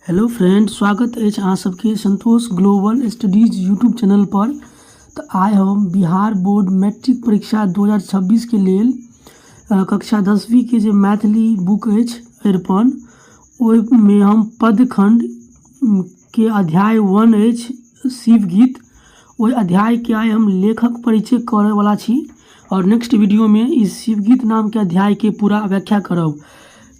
Hello friend, स्वागत अछि अहाँ सबके संतोष ग्लोबल स्टडीज यूट्यूब चैनल पर। तो आइ हम बिहार बोर्ड मैट्रिक परीक्षा 2026 के लेल कक्षा 10वीं के जे मैथिली बुक अछि अरिपन, ओहिमे हम पदखंड के अध्याय 1 अछि शिवगीत, ओहि अध्याय के आइ हम लेखक परिचय करय वाला छी और नेक्स्ट वीडियो में इस शिवगीत नाम के अध्याय के पूरा व्याख्या करब।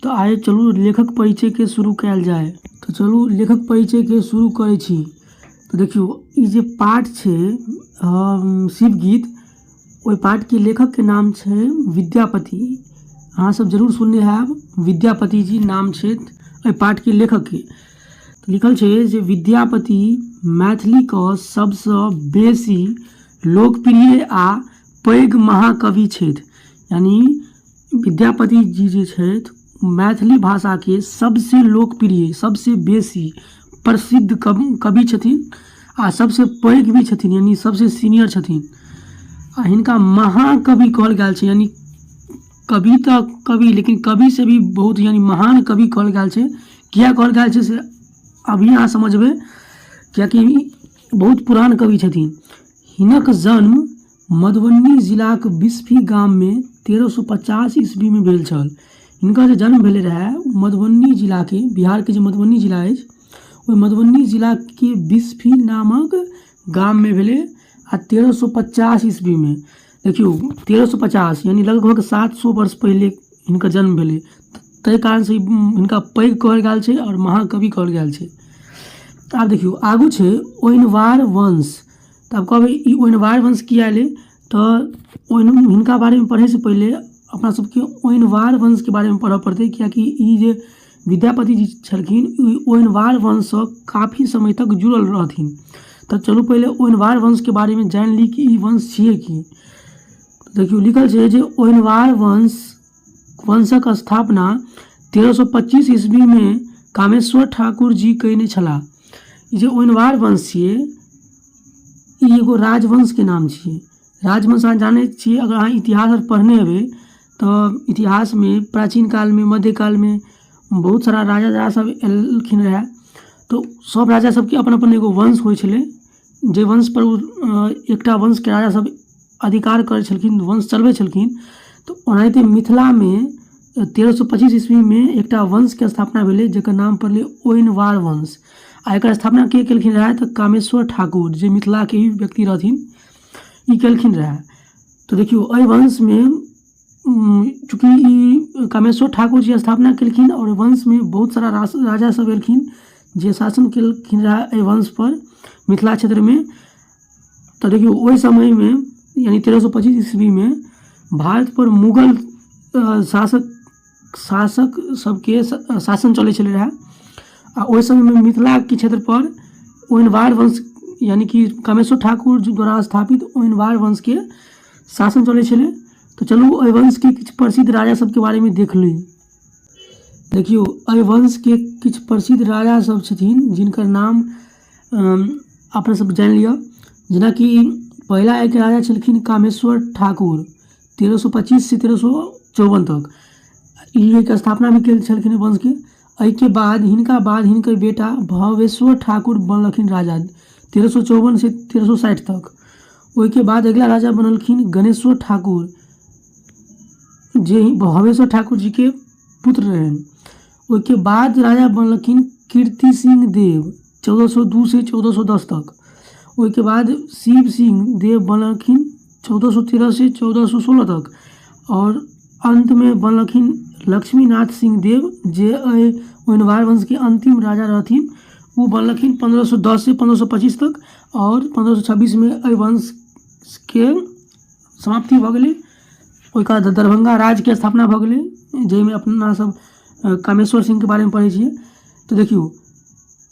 तो आइ चलू लेखक परिचय के शुरू कयल जाए। तो चलू लेखक परिचय के शुरू करे छी। तो देखियो ई जे पाठ छे शिवगीत, ओहि पाठ के लेखक के नाम छे विद्यापति। अहाँ सब जरूर सुनने हैब, विद्यापति जी नाम छे एहि पाठ के लेखक के। तो लिखल छे जे विद्यापति मैथिली क सबसँ बेसी लोकप्रिय आ पैघ महाकवि छथि। यानी विद्यापति जी जे छथि मैथिली भाषा के सबसे लोकप्रिय, सबसे बेसी प्रसिद्ध कवि छथिन आ सबसे पैघ भी छथिन, यानी सबसे सीनियर छथिन। आ हिनका महाकवि कहल गेल छै, यानी कवि तो कवि लेकिन कवि से भी बहुत यानी महान कवि कहल गेल छै। किया कहल गेल छै से अभी अहाँ समझबै, कियाकि बहुत पुरान कवि छथिन। हिनक जन्म मधुबनी जिलाक बिस्फी गाम में 1350 ईस्वी में भेल छल। हिनका जो जन्म भेले रहे मधुबनी जिला के, बिहार के जो मधुबनी जिला है वो मधुबनी जिला के बिस्फी नामक गाम में भेले आ 1350 ईस्वी में। देखियो 1350 यानी लगभग 700 वर्ष पहले हिनका जन्म भेले, तै कारण से हिनका पैघ कहल गेल छै और महाकवि कहल गेल छै। आब देखियो आगू छै ओइनवार वंश। तो अब कहबै ई ओइनवार वंश किया एले, तो हिनका बारे में पढ़े से पहले अपना सबके ओइनवार वंश के बारे में पढ़ पड़ते, कियाकि ई जे विद्यापति जी छलखिन ओइनवार वंश से काफी समय तक जुड़ल रहथिन। तो चलू पहले ओइनवार वंश के बारे में जान ली कि ई वंश छिए की। देखियो लिखल छै जे ओइनवार वंशक स्थापना 1325 ईस्वी में कामेश्वर ठाकुर जी कयने छलाह। ई जे ओइनवार वंश छिए ई एगो राजवंश के नाम छिए। राजवंश अहाँ जाने छिए, अगर अहाँ इतिहास और पढ़ने हेबै तो इतिहास में प्राचीन काल में, मध्यकाल में बहुत सारा राजा सब एलखिन रहे। तो सब राजा सबके अपन अपन एगो वंश होइ छलै, जे वंश पर एकटा वंश के राजा सब अधिकार करै छलखिन, वंश चलबै छलखिन। तो ओनाहिते मिथिला में 1325 ईस्वी में एकटा वंश के स्थापना भेलै जेकर नाम पड़लै ओइनवार वंश। आ एकर स्थापना के केलखिन रहे तो कामेश्वर ठाकुर, जे मिथिला के ही व्यक्ति रहथिन, ई केलखिन रहे। तो देखियो एहि वंश में चूँकि ई कामेश्वर ठाकुर जी स्थापना केलखिन और वंश में बहुत सारा राजा सब एलखिन जे शासन केलखिन रहे एहि वंश पर मिथिला क्षेत्र में। तो देखियो ओहि समय में यानी 1325 ईस्वी में भारत पर मुगल शासक सबके शासन चलै छलै रहे। आ ओहि समय में मिथिला के क्षेत्र पर ओइनवार वंश यानी कि कामेश्वर ठाकुर द्वारा स्थापित ओइनवार वंश के शासन चलै छलै। तो चलू एहि वंश के किछु प्रसिद्ध राजा सब के बारे में देख ली। देखियो एहि वंश के किछु प्रसिद्ध राजा सब छथिन जिनकर नाम अपने सब जान लिया। जेना कि पहला एक राजा छलखिन कामेश्वर ठाकुर 1325 से 1354 तक, ई के स्थापना भी केल छलखिन वंश के। एहि के बाद हिनकर बेटा भवेश्वर ठाकुर बनलखिन राजा 1354 से 1360 तक। ओहि के बाद अगला राजा बनलखिन गणेश्वर ठाकुर, जे भवेश्वर ठाकुर जी के पुत्र रहन। ओहि के बाद राजा बनलखिन कीर्ति सिंह देव 1402 से 1410 तक। ओहि के बाद शिव सिंह देव बनलखिन 1413 से 1416 तक। और अंत में बनलखिन लक्ष्मीनाथ सिंह देव, जे ओइनवार वंश के अंतिम राजा रहथिन। वो बनलखिन 1510 से 1525 तक और 1526 में एहि वंश के समाप्ति भ गेलै। ओहिके बाद दरभंगा राज्य के स्थापना भ गेलै, जाहिमे अपना सब कामेश्वर सिंह के बारे में पढ़ै छियै। तो देखियो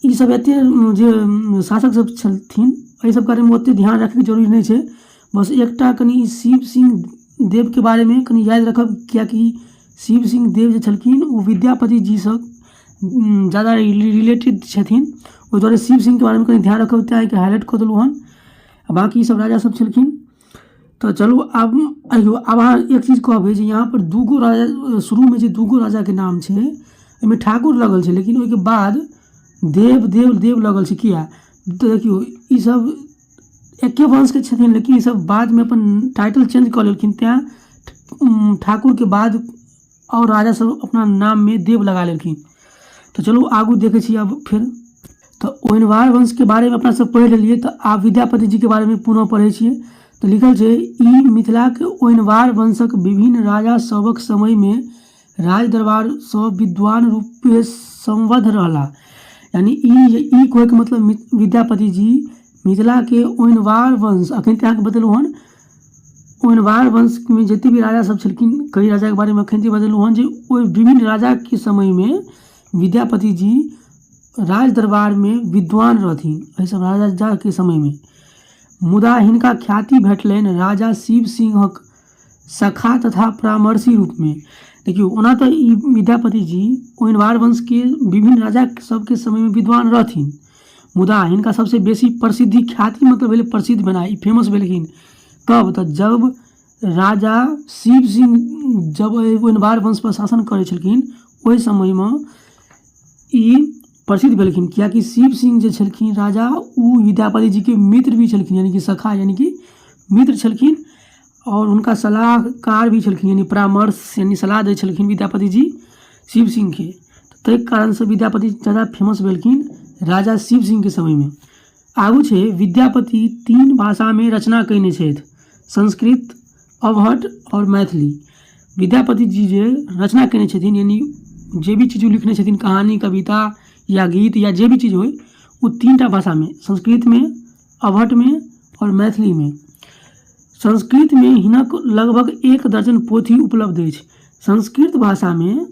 ई सब एते जे शासक सब छलथिन, एहि सब बारे में ओते ध्यान रखै के जरूरी नहीं छै। बस एकटा कनि शिव सिंह देव के बारे में कनि याद रखब, कियाकि शिव सिंह देव जे छलखिन वो विद्यापति जी से ज़्यादा रिलेटेड छथिन। ओहि दुआरे शिव सिंह के बारे में कनि ध्यान रखब, तेँ हाईलाइट कऽ देलहुँ हन। बाकी सब राजा सब छलखिन। तो चलू अब अहाँ एक चीज कहबै जे यहाँ पर दूगो राजा, शुरू में जे दूगो राजा के नाम छै एहिमे ठाकुर लगल छै, लेकिन ओहि के बाद देव देव देव लगल छै किया तो देखियो ई सब एके वंश के छथिन, लेकिन ई सब बाद में अपन टाइटल चेंज कर लेलखिन, त्या ठाकुर के बाद और राजा सब अपना नाम में देव लगा लेलखिन। तो चलो आगू देखे छी अब फिर। तो ओहिनवार वंश के बारे में अपना सब पढ़ लेलिए, तो आप विद्यापति जी के बारे में पुनः पढ़े छिए। तो लिखल छै ई मिथिला के ओहिनवार वंशक विभिन्न राजा सबक समय में राज दरबार सब विद्वान रूपे संबद्ध रहला। यानी ई कोई के मतलब विद्यापति जी मिथिला के ओहिनवार वंश अखन तक बतेलू हन, ओहिनवार वंश में जितने भी राजा सब छलखिन, कई राजा के बारे में अखन बतेलू हन जे ओहि विभिन्न राजा के समय में विद्यापति जी राज दरबार में विद्वान रहथिन, एहि सब राजा के समय में। मुदा हिनका ख्याति भेटलनि राजा शिव सिंहक सखा तथा परामर्शी रूप में। देखियो ओना तो ई विद्यापति जी ओहिनवार वंश के विभिन्न राजा सबके समय में विद्वान रहथिन, मुदा हिनका सबसे बेसी प्रसिद्धि ख्याति मतलब भेले प्रसिद्ध बनाई, फेमस भेलखिन कब, तो जब राजा शिव सिंह जब ओहिनवार वंश पर शासन करे छलखिन ओहि समय में ई प्रसिद्ध भेलखिन। कियाकि शिव सिंह जे छलखिन राजा उ विद्यापति जी के मित्र भी छलखिन, यानी कि सखा यानी कि मित्र छलखिन, और उनका सलाहकार भी छलखिन, यानी परामर्श यानी सलाह दै छलखिन विद्यापति जी शिव सिंह के। तो ताहि कारण से विद्यापति ज़्यादा फेमस भेलखिन राजा शिव सिंह के समय में। आगू छै विद्यापति 3 भाषा में रचना कयने छथि, संस्कृत, अवहट और मैथिली। विद्यापति जी जे रचना कयने छथिन यानी जे भी चीज़ लिखने छथिन, कहानी, कविता या गीत या जे भी चीज़ होय, वो 3टा भाषा में, संस्कृत में, अवहट में और मैथिली में। संस्कृत में हिनक लगभग 1 दर्जन पोथी उपलब्ध अछि। संस्कृत भाषा में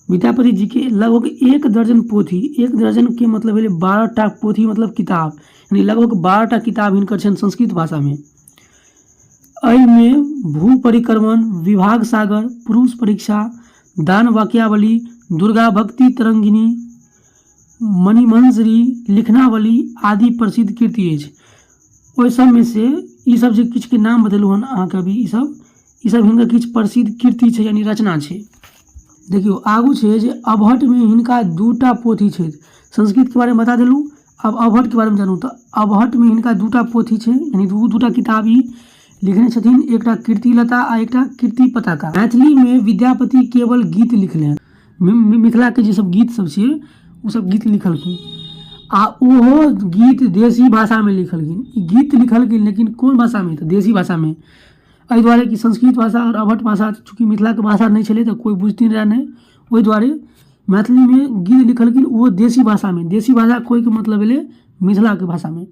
विद्यापति जी के लगभग 1 दर्जन पोथी, 1 दर्जन के मतलब भेलै 12टा पोथी मतलब किताब, यानी लगभग 12टा किताब हिनकर छनि संस्कृत भाषा में। एहि में भू परिक्रमण, विभाग सागर, पुरुष परीक्षा, दान वाक्यावली, दुर्गा भक्ति तरंगिनी, मणिमंजरी, लिखनावली आदि प्रसिद्ध कृति अछि। ओहि सब में से ई सब जे किछु के नाम बतेलू हन अहाँके अभी, ई सब हिनकर किछु प्रसिद्ध कृति छै यानी रचना छै। देखियो आगू छै जे अवहट में हिनका 2टा पोथी छै। संस्कृत के बारे में बता देलू, अब अवहट के बारे में जानू। तो अवहट में हिनका 2टा पोथी छै, यानी 2टा किताब ई लिखने छथिन, एकटा कीर्तिलता आ एकटा कीर्ति पताका। मैथिली में विद्यापति केवल गीत लिखले, मिथिला के जे सब गीत सब छै वो सब गीत लिखलखिन, आ ओहो गीत देशी भाषा में लिखलखिन। ई गीत लिखलखिन लेकिन कोन भाषा में, तो देशी भाषा में। एहि दुआरे कि संस्कृत भाषा और अवहट भाषा चूँकि मिथिला के भाषा नहीं छलै तो कोई बुझथिन रहे नहीं, ओहि दुआरे मैथिली में गीत लिखलखिन वो देशी भाषा में। देशी भाषा कोई के मतलब भेलै मिथिला के भाषा में,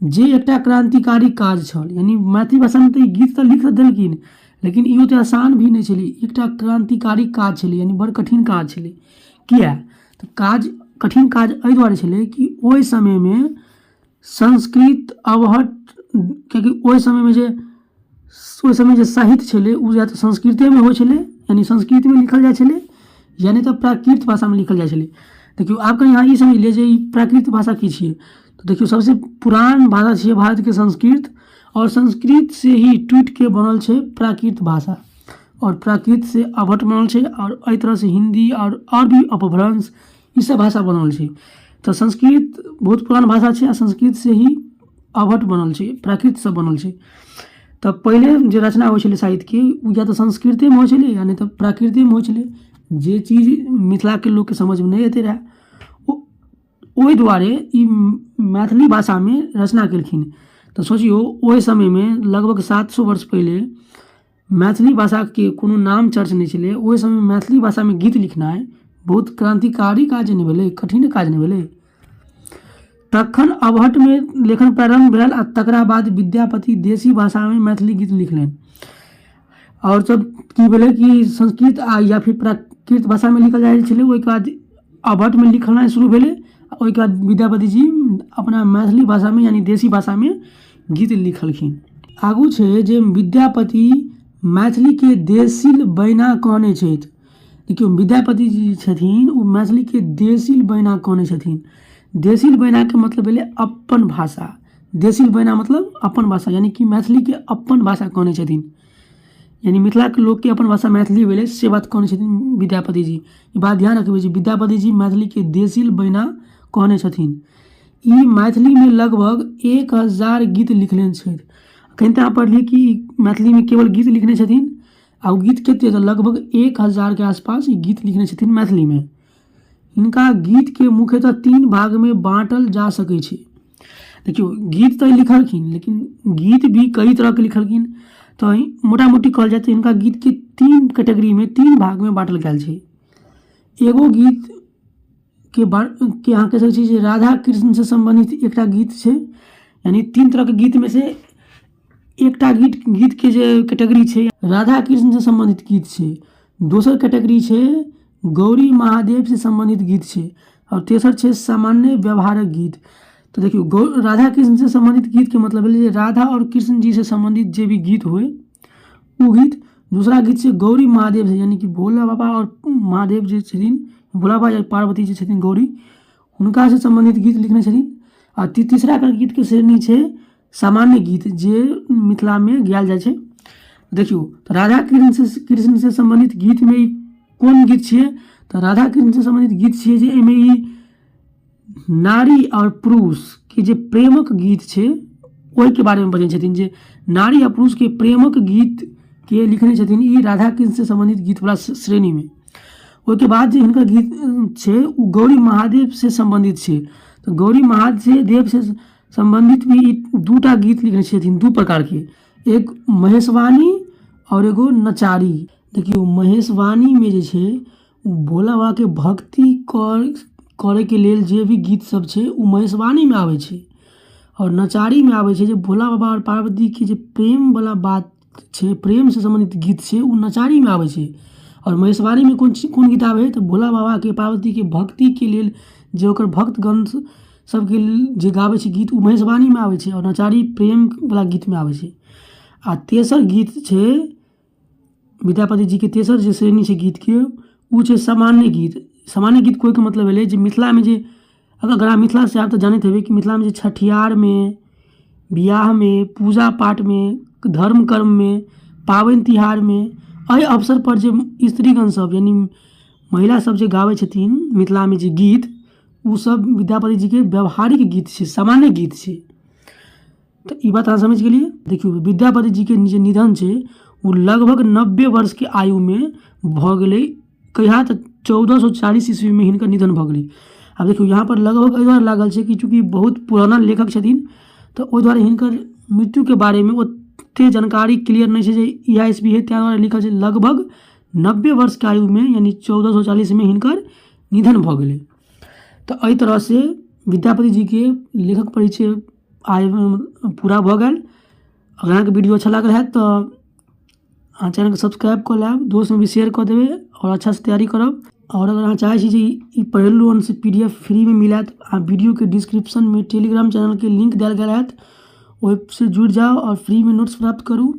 जे एकटा क्रांतिकारी काज छल। यानी मैथिली भाषा में तो गीत तो लिख देलखिन, लेकिन ई ओते आसान भी नहीं छलै, एकटा क्रांतिकारी काज छलै, यानी बड़ कठिन काज छलै। किया तो काज कठिन काज एहि दुआरे छलै कि ओहि समय में संस्कृत, अवहट, कियाकि ओहि समय जे साहित्य छलै उ या तो संस्कृते में होइ छलै, यानी संस्कृत में लिखल जाइ छलै, यानी तो प्राकृत भाषा में लिखल जाइ छलै। देखियो आप कहीं यहाँ ई समझ लिए जे ई प्राकृत भाषा की छियै, तो देखियो सबसे पुरान भाषा छियै भारत के संस्कृत, और संस्कृत से ही टूट के बनल छै प्राकृत भाषा, और प्राकृत से अवहट बनल छै, और एहि तरह से हिंदी और भी अपभ्रंश ई सब भाषा बनल छै। तो संस्कृत बहुत पुरान भाषा छै, आ संस्कृत से ही अवहट बनल छै, प्राकृत सब बनल छै। तो पहले जो रचना होइ छलै साहित्य के उ या तो संस्कृते में होइ छलै या नहीं तो प्राकृते में होइ छलै, जे चीज मिथिला के लोग के समझ में नहीं एते रहे ओहि दुआरे ई मैथिली भाषा में रचना केलखिन। तो सोचियो ओहि समय में लगभग 700 वर्ष पहले मैथिली भाषा के कोनो नाम चर्च नहीं छलै, ओहि समय मैथिली भाषा में गीत लिखनाइ बहुत क्रांतिकारी काज नहीं भेलै, कठिन काज नहीं भेलै। तखन अवहट में लेखन प्रारंभ भेल, आ तकरा बाद विद्यापति देशी भाषा में मैथिली गीत लिखलनि। और जब की भेलै कि संस्कृत या फिर प्राकृत भाषा में लिखल जाइ छलै, ओहिके बाद अवहट में लिखनाइ शुरू भेलै, ओहिके बाद विद्यापति जी अपना मैथिली भाषा में यानी देशी भाषा में गीत लिखलखिन। आगू छै जे विद्यापति मैथिली के देशील बैना कहने छथि। देखियो विद्यापति जी छथिन वो मैथिली के देशील बैना कहने छथिन। देशील बैना के मतलब भेलै अपन भाषा, देशील बैना मतलब अपन भाषा, यानी कि मैथिली के अपन भाषा कहने छथिन, यानी मिथिला के लोग के अपन भाषा मैथिली भेलै से बात कहने छथिन विद्यापति जी। ई बात ध्यान रखबै जे विद्यापति जी मैथिली के देशील बैना कहने छथिन। ई मैथिली में लगभग 1000 गीत लिखने छथि। कहीं यहाँ पढ़लिए कि मैथिली में केवल गीत लिखने छथिन आ गीत कते तो लगभग 1000 के आसपास ई गीत लिखने छथिन मैथिली में। इनका गीत के मुख्यतः 3 भाग में बाँटल जा सकै छै। देखियो गीत तो लिखलखिन लेकिन गीत भी कई तरह के लिखलखिन, तो मोटा मोटी कहल जाए तो इनका गीत के 3 कैटेगरी में 3 भाग में बाँटल गया छै। एगो गीत के अहाँ कह सकै छी राधा कृष्ण से संबंधित एकटा गीत छै, यानी 3 तरह के गीत में से एकटा गीत के जे कैटेगरी छै राधा कृष्ण से संबंधित गीत छै। दोसर कैटेगरी छै गौरी महादेव से संबंधित गीत छै और तेसर छै सामान्य व्यवहारिक गीत। तो देखियो राधा कृष्ण से संबंधित गीत के मतलब है राधा और कृष्ण जी से संबंधित जो भी गीत हुए वो गीत। दूसरा गीत से गौरी महादेव से, यानी कि भोला बाबा और महादेव जी छथिन, भोला बाबा या पार्वती जी छथिन गौरी, उनका से संबंधित गीत लिखने छथिन। और तीसरा गीत के श्रेणी छै सामान्य गीत जे मिथिला में गायल जाइ छै। देखियो तो राधा कृष्ण से संबंधित गीत में कौन गीत छियै तो राधा कृष्ण से संबंधित गीत छियै जे एहिमे ई नारी और पुरुष के जे प्रेमक गीत छै ओहि के बारे में बजै छथिन, जे नारी और पुरुष के प्रेमक गीत के लिखने छथिन ई राधा कृष्ण से संबंधित गीत वाला श्रेणी में। उसके बाद जो हिनकर गीत छै वो गौरी महादेव से संबंधित छै। तो गौरी महादेव से संबंधित भी 2टा गीत लिखने छथिन 2 प्रकार के, एक महेशवाणी और एगो नचारी। देखियो महेशवाणी में जे छै भोला बाबा के भक्ति करे के लेल जे भी गीत सब छै वो महेशवाणी में आवे छै, और नचारी में आवे छै जे भोला बाबा और पार्वती के जे प्रेम वाला बात छै, प्रेम से संबंधित गीत छै वो नचारी में आवे छै। और महेशवाणी में कौन गीत आवे तो भोला बाबा के पार्वती के भक्ति के लेल जे ओकर भक्तगण सबके जे गावे छै गीत वो महेशवाणी में आवे छै, और नचारी प्रेम वाला गीत में आवे छै। आ तेसर गीत छै विद्यापति जी के तेसर जे श्रेणी छै गीत के वो छै सामान्य गीत। सामान्य गीत कोई के मतलब भेलै जे मिथिला में जे अगर अहाँ मिथिला से आप तो जानते हेबै कि मिथिला में जे छठियार में, बियाह में, पूजा पाठ में, धर्म कर्म में, पाबनि तिहार में एहि अवसर पर जे स्त्रीगण सब यानी महिला सब जे गावे छथिन मिथिला में जे गीत वो सब विद्यापति जी के व्यवहारिक गीत छै, सामान्य गीत छै। तो ये बात अहाँ समझ गेलिए। देखियो विद्यापति जी के जे निधन छै वो लगभग 90 वर्ष के आयु में भ गेलै। कहिया तो 1440 ईस्वी में हिनकर निधन भ गेलै। अब देखियो यहाँ पर लगभग एहि दुआरे लागल छै कि चूँकि बहुत पुराना लेखक छथिन तो ओहि दुआरे हिनकर मृत्यु के बारे में ओते जानकारी क्लियर नहीं छै जे इएह ईस्वी है, ताहि दुआरे लिखल छै लगभग 90 वर्ष के आयु में यानी 1440 में हिनकर निधन भ गेलै। तो एहि तरह से विद्यापति जी के लेखक परिचय आय पूरा भ गेल। अगर अहाँके वीडियो अच्छा लागल है तो अहाँ चैनल के सब्सक्राइब कर लेब, दोस्त में भी शेयर कर देबै और अच्छा से तैयारी करब। और अगर अहाँ चाहे छी जे ई पहिलू से PDF फ्री में मिलत, अहाँ वीडियो के डिस्क्रिप्शन में टेलीग्राम चैनल के लिंक दिया गया है, वही से जुड़ जाओ और फ्री में नोट्स प्राप्त करूँ।